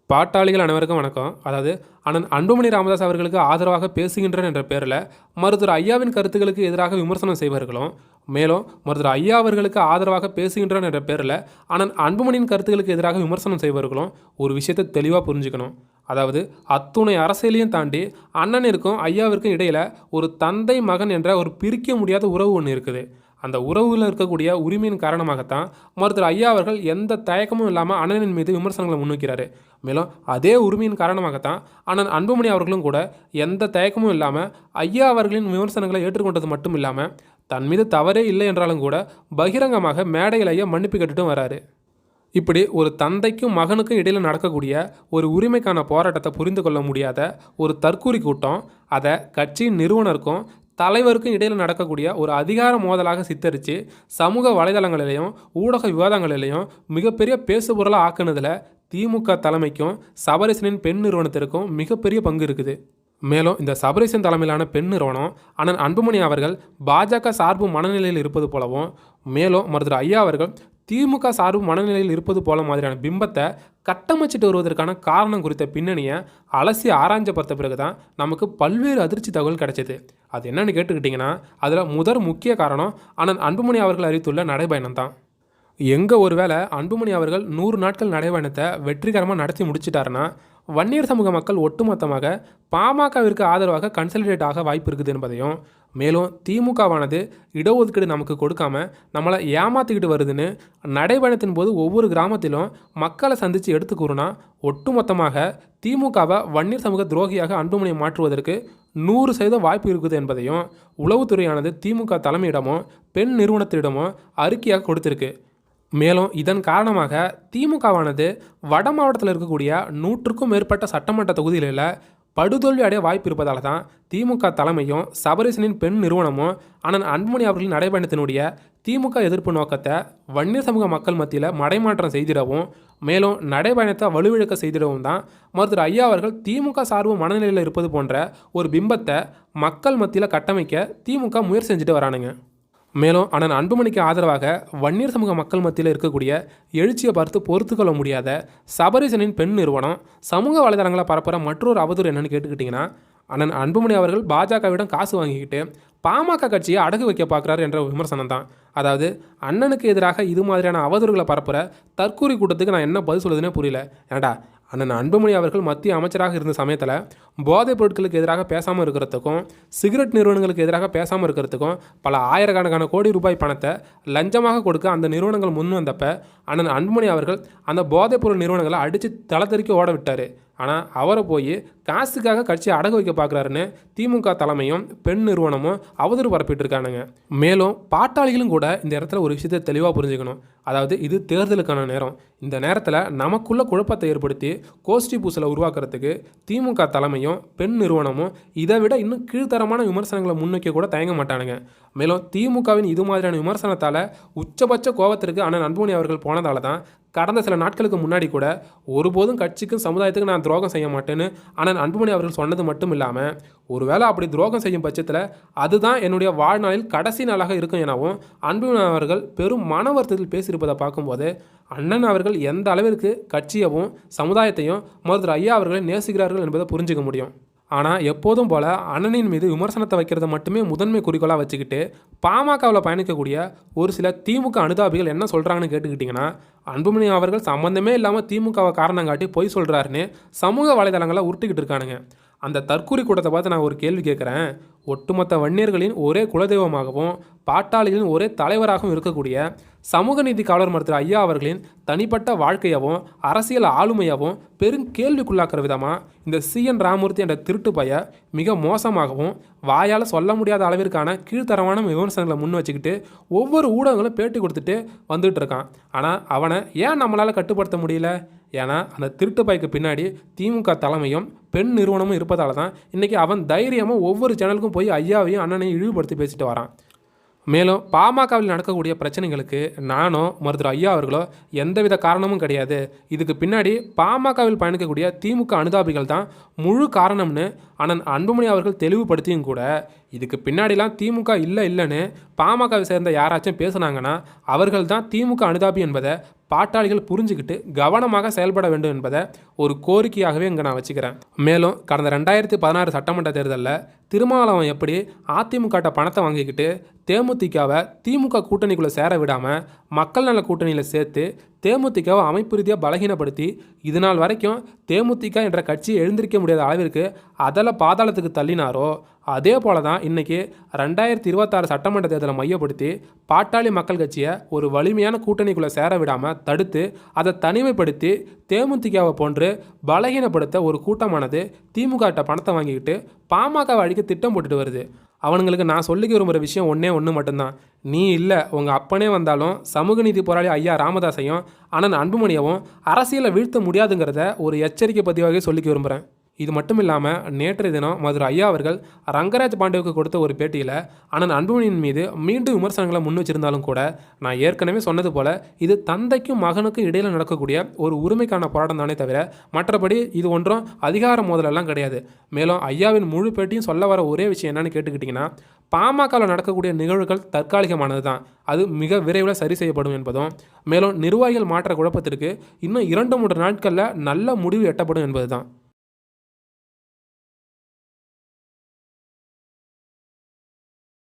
பாட்டாளிகள் அனைவருக்கும் வணக்கம். அதாவது அண்ணன் அன்புமணி ராமதாஸ் அவர்களுக்கு ஆதரவாக பேசுகின்றனர் என்ற பேரில் மருத்துவர் ஐயாவின் கருத்துக்களுக்கு எதிராக விமர்சனம் செய்வர்களும், மேலும் மருத்துவர் ஐயா அவர்களுக்கு ஆதரவாக பேசுகின்றனர் என்ற பேரில் அண்ணன் அன்புமணியின் கருத்துக்களுக்கு எதிராக விமர்சனம் செய்வர்களும் ஒரு விஷயத்தை தெளிவாக புரிஞ்சுக்கணும். அதாவது அத்துணை அரசியலையும் தாண்டி அண்ணனிற்கும் ஐயாவிற்கும் இடையில் ஒரு தந்தை மகன் என்ற ஒரு பிரிக்க முடியாத உறவு ஒன்று இருக்குது. அந்த உறவில் இருக்கக்கூடிய உரிமையின் காரணமாகத்தான் மருத்துவர் ஐயா அவர்கள் எந்த தயக்கமும் இல்லாமல் அண்ணனின் மீது விமர்சனங்களை முன்வைக்கிறாரு. மேலும் அதே உரிமையின் காரணமாகத்தான் அண்ணன் அன்புமணி அவர்களும் கூட எந்த தயக்கமும் இல்லாமல் ஐயா அவர்களின் விமர்சனங்களை ஏற்றுக்கொண்டது மட்டும் இல்லாமல் தன் மீது தவறே இல்லை என்றாலும் கூட பகிரங்கமாக மேடையிலேயே மன்னிப்பு கேட்டுட்டும் வராரு. இப்படி ஒரு தந்தைக்கும் மகனுக்கும் இடையில் நடக்கக்கூடிய ஒரு உரிமைக்கான போராட்டத்தை புரிந்து கொள்ள முடியாத ஒரு தற்கூரி கூட்டம் அதை கட்சியின் நிறுவனருக்கும் தலைவருக்கும் இடையில் நடக்கக்கூடிய ஒரு அதிகார மோதலாக சித்தரித்து சமூக வலைதளங்களிலையும் ஊடக விவாதங்களிலையும் மிகப்பெரிய பேசுபொருளாக ஆக்குனதில் திமுக தலைமைக்கும் சபரீசனின் பெண் நிறுவனத்திற்கும் மிகப்பெரிய பங்கு இருக்குது. மேலும் இந்த சபரீசன் தலைமையிலான பெண் நிறுவனம் அண்ணன் அன்புமணி அவர்கள் பாஜக சார்பு மனநிலையில் இருப்பது போலவும், மேலும் மருத்துவர் ஐயா அவர்கள் திமுக சார்பு மனநிலையில் இருப்பது போல மாதிரியான பிம்பத்தை கட்டமைச்சிட்டு வருவதற்கான காரணம் குறித்த பின்னணியை அலசி ஆராய்ஞ்ச பார்த்த பிறகு தான் நமக்கு பல்வேறு அதிர்ச்சி தகவல் கிடைச்சது. அது என்னன்னு கேட்டுக்கிட்டிங்கன்னா, அதில் முக்கிய காரணம் அண்ணன் அன்புமணி அவர்கள் அறிவித்துள்ள நடைபயணம் தான். எங்கே ஒருவேளை அன்புமணி அவர்கள் 100 நாட்கள் நடைபயணத்தை வெற்றிகரமாக நடத்தி முடிச்சிட்டாருன்னா வன்னியர் சமூக மக்கள் ஒட்டுமொத்தமாக பாமகவிற்கு ஆதரவாக கன்சல்டேட் ஆக வாய்ப்பு இருக்குது என்பதையும், மேலும் திமுகவானது இடஒதுக்கீடு நமக்கு கொடுக்காம நம்மளை ஏமாற்றிக்கிட்டு வருதுன்னு நடைபயணத்தின் போது ஒவ்வொரு கிராமத்திலும் மக்களை சந்தித்து எடுத்து கூறுனா ஒட்டுமொத்தமாக திமுகவை வன்னியர் சமூக துரோகியாக அன்புமணியை மாற்றுவதற்கு 100% வாய்ப்பு இருக்குது என்பதையும் உளவுத்துறையானது திமுக தலைமையிடமோ பெண் நிறுவனத்திடமோ அறிக்கையாக கொடுத்திருக்கு. மேலும் இதன் காரணமாக திமுகவானது வட மாவட்டத்தில் இருக்கக்கூடிய 100க்கும் மேற்பட்ட சட்டமன்ற தொகுதிகளில் படுதோல்வி அடைய வாய்ப்பு இருப்பதால் தான் திமுக தலைமையும் சபரீசனின் பெண் நிறுவனமும் அண்ணன் அன்புமணி அவர்களின் நடைபயணத்தினுடைய திமுக எதிர்ப்பு நோக்கத்தை வன்னியர் சமூக மக்கள் மத்தியில் மடைமாற்றம் செய்திடவும், மேலும் நடைபயணத்தை வலுவிழக்க செய்திடவும் தான் மருத்துவர் ஐயா அவர்கள் திமுக சார்பு மனநிலையில் இருப்பது போன்ற ஒரு பிம்பத்தை மக்கள் மத்தியில் கட்டமைக்க திமுக முயற்சி செஞ்சுட்டு வரானுங்க. மேலும் அண்ணன் அன்புமணிக்கு ஆதரவாக வன்னியர் சமூக மக்கள் மத்தியில் இருக்கக்கூடிய எழுச்சியை பார்த்து பொறுத்துக்கொள்ள முடியாத சபரீசனின் பெண் நிறுவனம் சமூக வலைதளங்களை பரப்புகிற மற்றொரு அவதூறு என்னென்னு கேட்டுக்கிட்டிங்கன்னா, அண்ணன் அன்புமணி அவர்கள் பாஜகவிடம் காசு வாங்கிக்கிட்டு பாமக கட்சியை அடகு வைக்க பார்க்குறாரு என்ற விமர்சனம் தான். அதாவது அண்ணனுக்கு எதிராக இது மாதிரியான அவதூறுகளை பரப்புகிற தற்கூரி கூட்டத்துக்கு நான் என்ன பதில் சொல்லுதுன்னே புரியல. ஏன்டா அண்ணன் அன்புமணி அவர்கள் மத்திய அமைச்சராக இருந்த சமயத்தில் போதைப் பொருட்களுக்கு எதிராக பேசாமல் இருக்கிறதுக்கும் சிகரெட் நிறுவனங்களுக்கு எதிராக பேசாமல் இருக்கிறதுக்கும் பல ஆயிரக்கணக்கான கோடி ரூபாய் பணத்தை லஞ்சமாக கொடுக்க அந்த நிறுவனங்கள் முன் வந்தப்போ அண்ணன் அன்புமணி அவர்கள் அந்த போதைப் பொருள் நிறுவனங்களை அடித்து தளத்தறிக்க ஓட விட்டார். ஆனால் அவரை போய் காசுக்காக கட்சியை அடகு வைக்க பார்க்குறாருன்னு திமுக தலைமையும் பெண் நிறுவனமும் அவதூறு பரப்பிட்டு இருக்கானுங்க. மேலும் பாட்டாளிகளும் கூட இந்த இடத்துல ஒரு விஷயத்தை தெளிவாக புரிஞ்சுக்கணும். அதாவது இது தேர்தலுக்கான நேரம். இந்த நேரத்தில் நமக்குள்ள குழப்பத்தை ஏற்படுத்தி கோஷ்டி பூசலை உருவாக்குறதுக்கு திமுக தலைமையும் பெண் நிறுவனமும் இதை விட இன்னும் கீழ்த்தரமான விமர்சனங்களை முன்வைக்க கூட தயங்க மாட்டானுங்க. மேலும் திமுகவின் இது மாதிரியான விமர்சனத்தால் உச்சபட்ச கோபத்திற்கு அண்ணன் அன்புமணி அவர்கள் போனதால தான் கடந்த சில நாட்களுக்கு முன்னாடி கூட ஒருபோதும் கட்சிக்கும் சமுதாயத்துக்கு நான் துரோகம் செய்ய மாட்டேன்னு அண்ணன் அன்புமணி அவர்கள் சொன்னது மட்டும் இல்லாமல், ஒருவேளை அப்படி துரோகம் செய்யும் பட்சத்தில் அதுதான் என்னுடைய வாழ்நாளில் கடைசி நாளாக இருக்கும் எனவும் அன்புமணி அவர்கள் பெரும் மன வருத்தத்தில் பேசியிருப்பதை பார்க்கும்போது அண்ணன் அவர்கள் எந்த அளவிற்கு கட்சியவும் சமுதாயத்தையும் மருத்துவர் ஐயா அவர்களை நேசிக்கிறார்கள் என்பதை புரிஞ்சுக்க முடியும். ஆனால் எப்போதும் போல் அண்ணனின் மீது விமர்சனத்தை வைக்கிறத மட்டுமே முதன்மை குறிக்கோளாக வச்சுக்கிட்டு பாமகவில் பயணிக்கக்கூடிய ஒரு சில திமுக அனுதாபிகள் என்ன சொல்கிறாங்கன்னு கேட்டுக்கிட்டிங்கன்னா, அன்புமணி அவர்கள் சம்மந்தமே இல்லாமல் திமுகவை காரணம் காட்டி பொய் சொல்கிறாருன்னு சமூக வலைதளங்களை உருட்டிக்கிட்டு இருக்கானுங்க. அந்த தற்கூரி கூட்டத்தை பார்த்து நான் ஒரு கேள்வி கேட்குறேன். ஒட்டுமொத்த வன்னியர்களின் ஒரே குலதெய்வமாகவும் பாட்டாளிகளின் ஒரே தலைவராகவும் இருக்கக்கூடிய சமூக நீதி காவலர் மருத்துவர் ஐயா அவர்களின் தனிப்பட்ட வாழ்க்கையவும் அரசியல் ஆளுமையாகவும் பெரும் கேள்விக்குள்ளாக்குற விதமாக இந்த CN ராமூர்த்தி என்ற திருட்டு பைய மிக மோசமாகவும் வாயால் சொல்ல முடியாத அளவிற்கான கீழ்த்தரமான விமர்சனங்களை முன் வச்சுக்கிட்டு ஒவ்வொரு ஊடகங்களும் பேட்டி கொடுத்துட்டு வந்துட்டு இருக்கான். ஆனால் அவனை ஏன் நம்மளால் கட்டுப்படுத்த முடியல? ஏன்னா அந்த திருட்டு பைக்கு பின்னாடி திமுக தலைமையும் பெண் நிறுவனமும் இருப்பதால தான் இன்றைக்கி அவன் தைரியமாக ஒவ்வொரு சேனலுக்கும் போய் ஐயாவையும் அண்ணனையும் இழிவுபடுத்தி பேசிட்டு வரான். மேலும் பாமகவில் நடக்கக்கூடிய பிரச்சனைகளுக்கு நானோ மருத்துவர் ஐயா அவர்களோ எந்தவித காரணமும் கிடையாது. இதுக்கு பின்னாடி பாமகவில் பயணிக்கக்கூடிய திமுக அனுதாபிகள் தான் முழு காரணம்னு அண்ணன் அன்புமணி அவர்கள் தெளிவுபடுத்தியும் கூட இதுக்கு பின்னாடிலாம் திமுக இல்லைன்னு பாமகவை சேர்ந்த யாராச்சும் பேசுனாங்கன்னா அவர்கள் தான் திமுக அனுதாபி என்பதை பாட்டாளிகள் புரிஞ்சுக்கிட்டு கவனமாக செயல்பட வேண்டும் என்பதை ஒரு கோரிக்கையாகவே இங்கே நான் வச்சுக்கிறேன். மேலும் கடந்த 2016 சட்டமன்ற தேர்தலில் திருமாவளவன் எப்படி அதிமுக பணத்தை வாங்கிக்கிட்டு தேமுதிகவை திமுக கூட்டணிக்குள்ளே சேர விடாமல் மக்கள் நல கூட்டணியில் சேர்த்து தேமுதிகவை அமைப்பு ரீதியாக பலகீனப்படுத்தி இது நாள் வரைக்கும் தேமுதிக என்ற கட்சியை எழுந்திருக்க முடியாத அளவிற்கு அதில் பாதாளத்துக்கு தள்ளினாரோ அதே போல தான் இன்றைக்கி 2026 சட்டமன்ற தேர்தலை மையப்படுத்தி பாட்டாளி மக்கள் கட்சியை ஒரு வலிமையான கூட்டணிக்குள்ளே சேர விடாமல் தடுத்து அதை தனிமைப்படுத்தி தேமுதிகவை போன்று பலகீனப்படுத்த ஒரு கூட்டமானது திமுக பணத்தை வாங்கிக்கிட்டு பாமகவை அழிக்க திட்டம் போட்டுட்டு வருது. அவனுங்களுக்கு நான் சொல்லிக்க விரும்புகிற விஷயம் ஒன்று மட்டும்தான். நீ இல்லை, உங்கள் அப்பனே வந்தாலும் சமூக நீதி போராளி ஐயா ராமதாஸையும் அண்ணன் அன்புமணியவும் அரசியலை வீழ்த்த முடியாதுங்கிறத ஒரு எச்சரிக்கை பதிவாக சொல்லிக்க விரும்புகிறேன். இது மட்டும் இல்லாமல் நேற்றைய தினம் மதுரை ஐயா அவர்கள் ரங்கராஜ் பாண்டேவுக்கு கொடுத்த ஒரு பேட்டியில் அண்ணன் அன்புமணியின் மீது மீண்டும் விமர்சனங்களை முன் வச்சிருந்தாலும் கூட நான் ஏற்கனவே சொன்னது போல் இது தந்தைக்கும் மகனுக்கும் இடையில் நடக்கக்கூடிய ஒரு உரிமைக்கான போராட்டம் தானே தவிர மற்றபடி இது ஒன்றும் அதிகார மோதலெல்லாம் கிடையாது. மேலும் ஐயாவின் முழு பேட்டியும் சொல்ல வர ஒரே விஷயம் என்னன்னு கேட்டுக்கிட்டிங்கன்னா, பாமகவில் நடக்கக்கூடிய நிகழ்வுகள் தற்காலிகமானது தான், அது மிக விரைவில் சரி செய்யப்படும் என்பதும், மேலும் நிர்வாகிகள் மாற்ற குழப்பத்திற்கு இன்னும் 2-3 நாட்களில் நல்ல முடிவு எட்டப்படும் என்பது தான்.